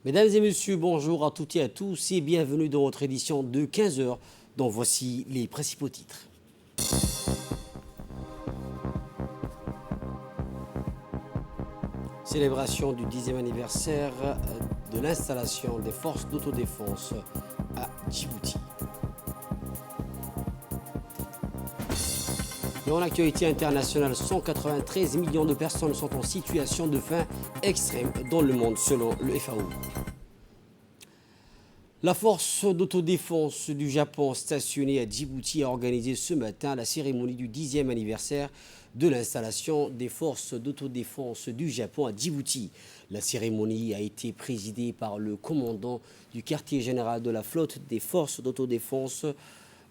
Mesdames et messieurs, bonjour à toutes et à tous et bienvenue dans votre édition de 15 heures, dont voici les principaux titres. Célébration du 10e anniversaire de l'installation des forces d'autodéfense à Djibouti. Et en actualité internationale, 193 millions de personnes sont en situation de faim extrême dans le monde selon le FAO. La force d'autodéfense du Japon stationnée à Djibouti a organisé ce matin la cérémonie du 10e anniversaire de l'installation des forces d'autodéfense du Japon à Djibouti. La cérémonie a été présidée par le commandant du quartier général de la flotte des forces d'autodéfense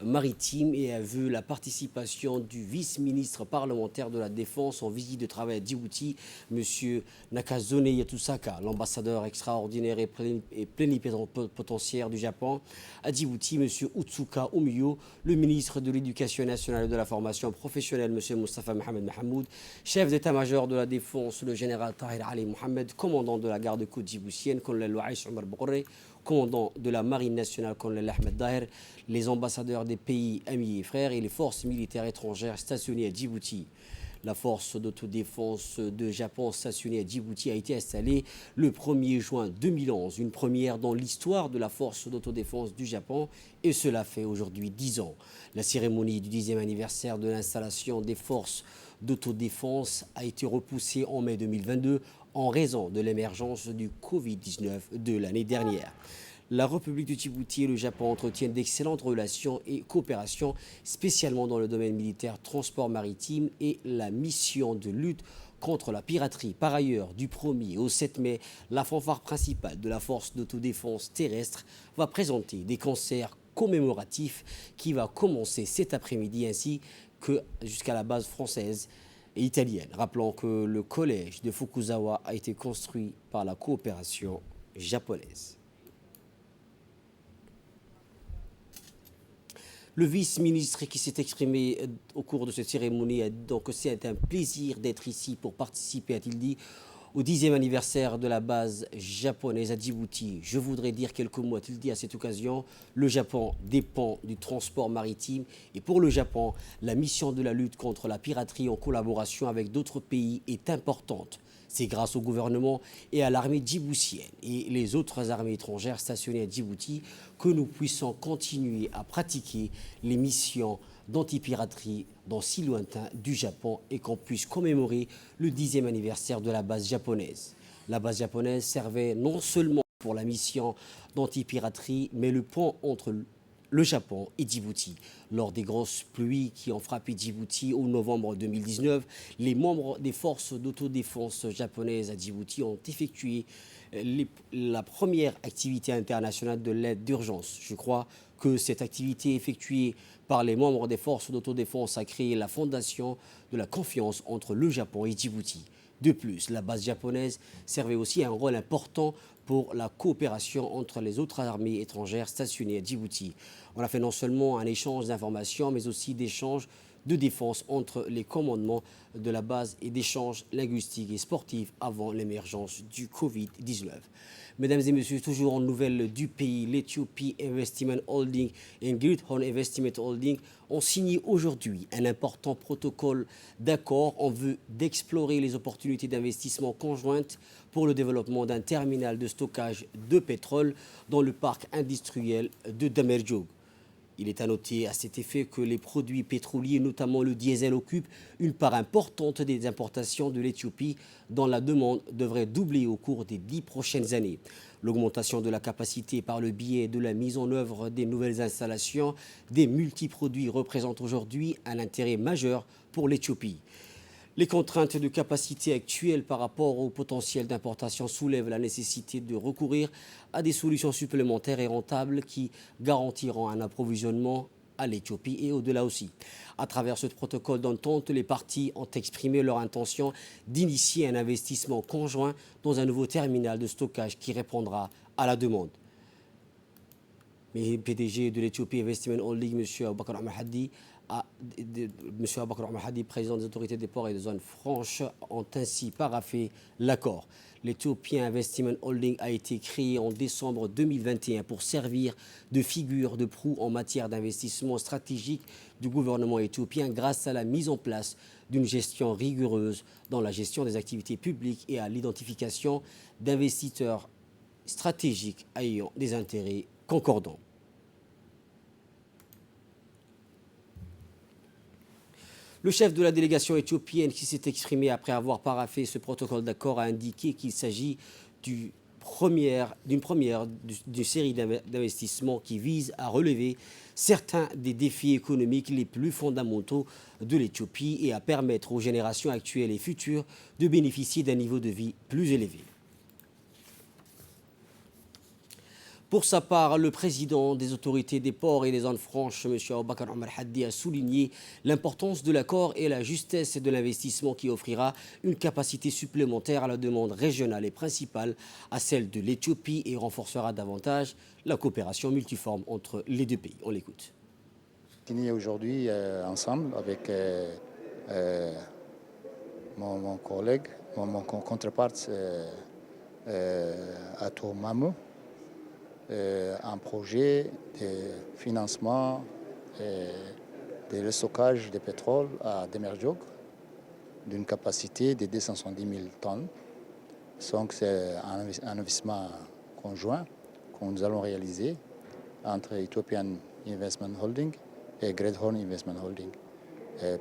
maritime et a vu la participation du vice-ministre parlementaire de la Défense en visite de travail à Djibouti, M. Nakazone Yatusaka, l'ambassadeur extraordinaire et plénipotentiaire du Japon à Djibouti, M. Utsuka Omiyo, le ministre de l'Éducation nationale et de la formation professionnelle, M. Mustafa Mohamed Mahamoud, chef d'état-major de la Défense, le général Tahir Ali Mohamed, commandant de la garde-côte djiboutienne, colonel Ouaïs Omar Bourré, commandant de la Marine nationale, colonel Ahmed Daher, les ambassadeurs des pays amis et frères et les forces militaires étrangères stationnées à Djibouti. La force d'autodéfense de Japon stationnée à Djibouti a été installée le 1er juin 2011, une première dans l'histoire de la force d'autodéfense du Japon, et cela fait aujourd'hui 10 ans. La cérémonie du 10e anniversaire de l'installation des forces d'autodéfense a été repoussée en mai 2022 en raison de l'émergence du Covid-19 de l'année dernière. La République de Djibouti et le Japon entretiennent d'excellentes relations et coopérations, spécialement dans le domaine militaire, transport maritime et la mission de lutte contre la piraterie. Par ailleurs, du 1er au 7 mai, la fanfare principale de la force d'autodéfense terrestre va présenter des concerts commémoratifs qui va commencer cet après-midi ainsi que jusqu'à la base française et italienne. Rappelons que le collège de Fukuzawa a été construit par la coopération japonaise. Le vice-ministre qui s'est exprimé au cours de cette cérémonie a donc c'est un plaisir d'être ici pour participer, a-t-il dit, au 10e anniversaire de la base japonaise à Djibouti. Je voudrais dire quelques mots, a-t-il dit à cette occasion. Le Japon dépend du transport maritime et pour le Japon, la mission de la lutte contre la piraterie en collaboration avec d'autres pays est importante. C'est grâce au gouvernement et à l'armée djiboutienne et les autres armées étrangères stationnées à Djibouti que nous puissions continuer à pratiquer les missions d'anti-piraterie dans si lointain du Japon et qu'on puisse commémorer le 10e anniversaire de la base japonaise. La base japonaise servait non seulement pour la mission d'anti-piraterie, mais le pont entre le Japon et Djibouti. Lors des grosses pluies qui ont frappé Djibouti au novembre 2019, les membres des forces d'autodéfense japonaises à Djibouti ont effectué la première activité internationale de l'aide d'urgence. Je crois que cette activité effectuée par les membres des forces d'autodéfense a créé la fondation de la confiance entre le Japon et Djibouti. De plus, la base japonaise servait aussi un rôle important pour la coopération entre les autres armées étrangères stationnées à Djibouti. On a fait non seulement un échange d'informations, mais aussi d'échanges de défense entre les commandements de la base et d'échanges linguistiques et sportifs avant l'émergence du Covid-19. Mesdames et messieurs, toujours en nouvelles du pays, l'Ethiopie Investment Holding et Great Horn Investment Holding ont signé aujourd'hui un important protocole d'accord en vue d'explorer les opportunités d'investissement conjointes pour le développement d'un terminal de stockage de pétrole dans le parc industriel de Damerjoug. Il est à noter à cet effet que les produits pétroliers, notamment le diesel, occupent une part importante des importations de l'Éthiopie, dont la demande devrait doubler au cours des 10 prochaines années. L'augmentation de la capacité par le biais de la mise en œuvre des nouvelles installations des multiproduits représente aujourd'hui un intérêt majeur pour l'Éthiopie. Les contraintes de capacité actuelles par rapport au potentiel d'importation soulèvent la nécessité de recourir à des solutions supplémentaires et rentables qui garantiront un approvisionnement à l'Éthiopie et au-delà aussi. À travers ce protocole d'entente, les parties ont exprimé leur intention d'initier un investissement conjoint dans un nouveau terminal de stockage qui répondra à la demande. Mais le PDG de l'Ethiopie Investment Holding, M. Aboubakar Ahmed Haddi, a M. Abakar Omar Hadi, président des autorités des ports et des zones franches, ont ainsi paraphé l'accord. L'Ethiopian Investment Holding a été créé en décembre 2021 pour servir de figure de proue en matière d'investissement stratégique du gouvernement éthiopien grâce à la mise en place d'une gestion rigoureuse dans la gestion des activités publiques et à l'identification d'investisseurs stratégiques ayant des intérêts concordants. Le chef de la délégation éthiopienne qui s'est exprimé après avoir paraphé ce protocole d'accord a indiqué qu'il s'agit d'une première d'une série d'investissements qui visent à relever certains des défis économiques les plus fondamentaux de l'Éthiopie et à permettre aux générations actuelles et futures de bénéficier d'un niveau de vie plus élevé. Pour sa part, le président des autorités des ports et des zones franches, M. Abakar Omar Hadi, a souligné l'importance de l'accord et la justesse de l'investissement qui offrira une capacité supplémentaire à la demande régionale et principale à celle de l'Éthiopie et renforcera davantage la coopération multiforme entre les deux pays. On l'écoute. Aujourd'hui, ensemble avec mon collègue, mon contrepart Ato Mamou, un projet de financement de restockage de pétrole à Demerjog d'une capacité de 270 000 tonnes. Donc c'est un investissement conjoint que nous allons réaliser entre Ethiopian Investment Holding et Great Horn Investment Holding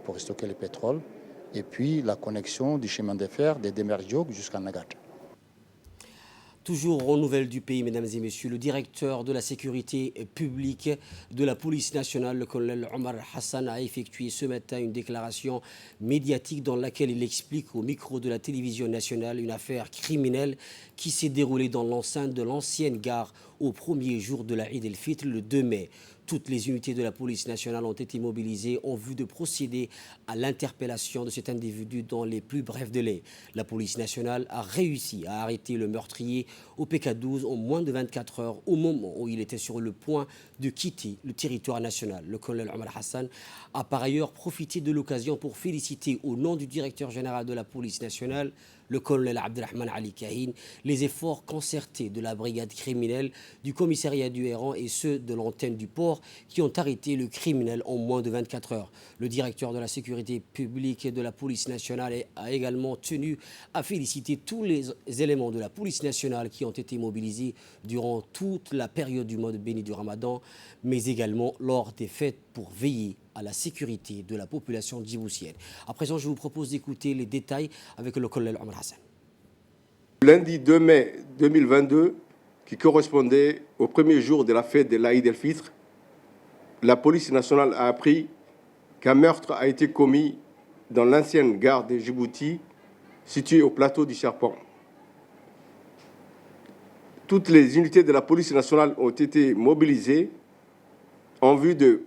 pour stocker le pétrole et puis la connexion du chemin de fer de Demerjog jusqu'à Nagat. Toujours aux nouvelles du pays, mesdames et messieurs, le directeur de la sécurité publique de la police nationale, le colonel Omar Hassan, a effectué ce matin une déclaration médiatique dans laquelle il explique au micro de la télévision nationale une affaire criminelle qui s'est déroulée dans l'enceinte de l'ancienne gare au premier jour de la Eid el-Fitr, le 2 mai. Toutes les unités de la police nationale ont été mobilisées en vue de procéder à l'interpellation de cet individu dans les plus brefs délais. La police nationale a réussi à arrêter le meurtrier au PK12 en moins de 24 heures au moment où il était sur le point de quitter le territoire national. Le colonel Omar Hassan a par ailleurs profité de l'occasion pour féliciter au nom du directeur général de la police nationale, le colonel Abdelrahman Ali Kahin, les efforts concertés de la brigade criminelle, du commissariat du Héran et ceux de l'antenne du port qui ont arrêté le criminel en moins de 24 heures. Le directeur de la sécurité publique et de la police nationale a également tenu à féliciter tous les éléments de la police nationale qui ont été mobilisés durant toute la période du mois béni du Ramadan, mais également lors des fêtes pour veiller à la sécurité de la population djiboutienne. À présent, je vous propose d'écouter les détails avec le colonel Omar Hassan. Lundi 2 mai 2022, qui correspondait au premier jour de la fête de l'Aïd el-Fitr, la police nationale a appris qu'un meurtre a été commis dans l'ancienne gare de Djibouti, située au plateau du Serpent. Toutes les unités de la police nationale ont été mobilisées en vue de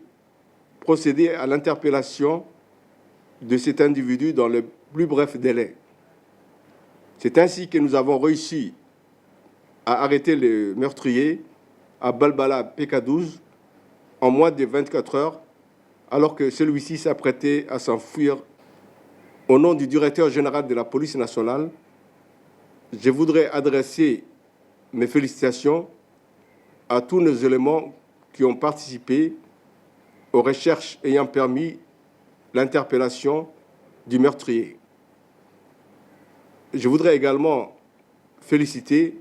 procéder à l'interpellation de cet individu dans le plus bref délai. C'est ainsi que nous avons réussi à arrêter le meurtrier à Balbala PK12 en moins de 24 heures, alors que celui-ci s'apprêtait à s'enfuir. Au nom du directeur général de la police nationale, je voudrais adresser mes félicitations à tous nos éléments qui ont participé aux recherches ayant permis l'interpellation du meurtrier. Je voudrais également féliciter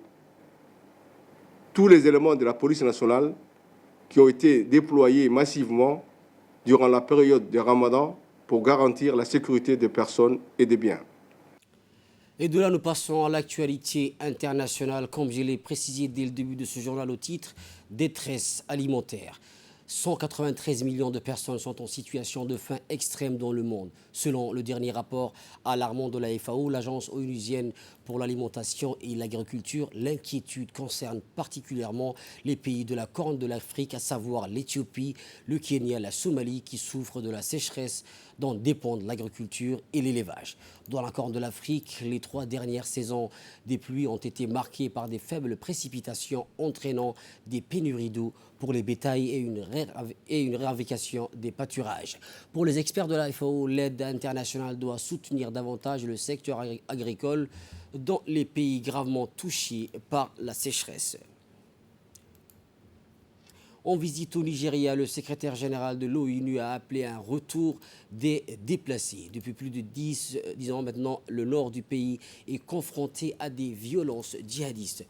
tous les éléments de la police nationale qui ont été déployés massivement durant la période de Ramadan pour garantir la sécurité des personnes et des biens. Et de là, nous passons à l'actualité internationale, comme je l'ai précisé dès le début de ce journal au titre « Détresse alimentaire ». 193 millions de personnes sont en situation de faim extrême dans le monde. Selon le dernier rapport alarmant de la FAO, l'Agence onusienne pour l'alimentation et l'agriculture, l'inquiétude concerne particulièrement les pays de la Corne de l'Afrique, à savoir l'Éthiopie, le Kenya, la Somalie, qui souffrent de la sécheresse dont dépendent l'agriculture et l'élevage. Dans la Corne de l'Afrique, les 3 dernières saisons des pluies ont été marquées par des faibles précipitations entraînant des pénuries d'eau pour les bétails et une réavication des pâturages. Pour les experts de la FAO, l'aide internationale doit soutenir davantage le secteur agricole dans les pays gravement touchés par la sécheresse. En visite au Nigeria, le secrétaire général de l'ONU a appelé à un retour des déplacés. Depuis plus de 10 ans maintenant, le nord du pays est confronté à des violences djihadistes.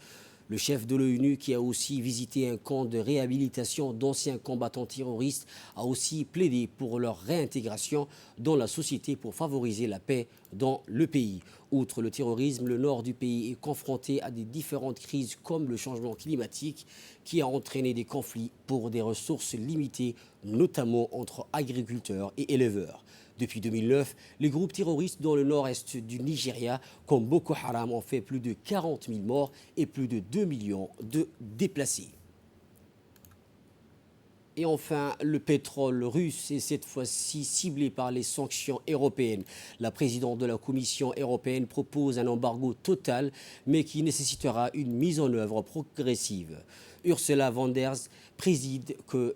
Le chef de l'ONU, qui a aussi visité un camp de réhabilitation d'anciens combattants terroristes, a aussi plaidé pour leur réintégration dans la société pour favoriser la paix dans le pays. Outre le terrorisme, le nord du pays est confronté à des différentes crises comme le changement climatique qui a entraîné des conflits pour des ressources limitées, notamment entre agriculteurs et éleveurs. Depuis 2009, les groupes terroristes dans le nord-est du Nigeria, comme Boko Haram, ont fait plus de 40 000 morts et plus de 2 millions de déplacés. Et enfin, le pétrole russe est cette fois-ci ciblé par les sanctions européennes. La présidente de la Commission européenne propose un embargo total, mais qui nécessitera une mise en œuvre progressive. Ursula von der Leyen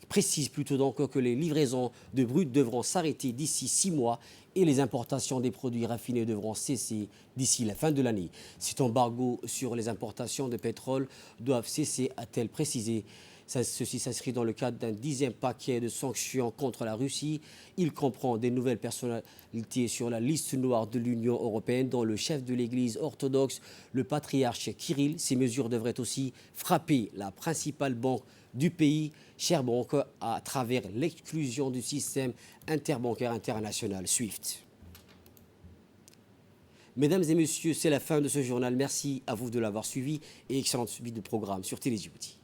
précise plutôt donc que les livraisons de brut devront s'arrêter d'ici 6 mois et les importations des produits raffinés devront cesser d'ici la fin de l'année. Cet embargo sur les importations de pétrole doivent cesser, a-t-elle précisé. Ceci s'inscrit dans le cadre d'un 10e paquet de sanctions contre la Russie. Il comprend des nouvelles personnalités sur la liste noire de l'Union européenne, dont le chef de l'Église orthodoxe, le patriarche Kirill. Ces mesures devraient aussi frapper la principale banque du pays, Sberbank, à travers l'exclusion du système interbancaire international SWIFT. Mesdames et messieurs, c'est la fin de ce journal. Merci à vous de l'avoir suivi et excellente suite de programme sur Télé Djibouti.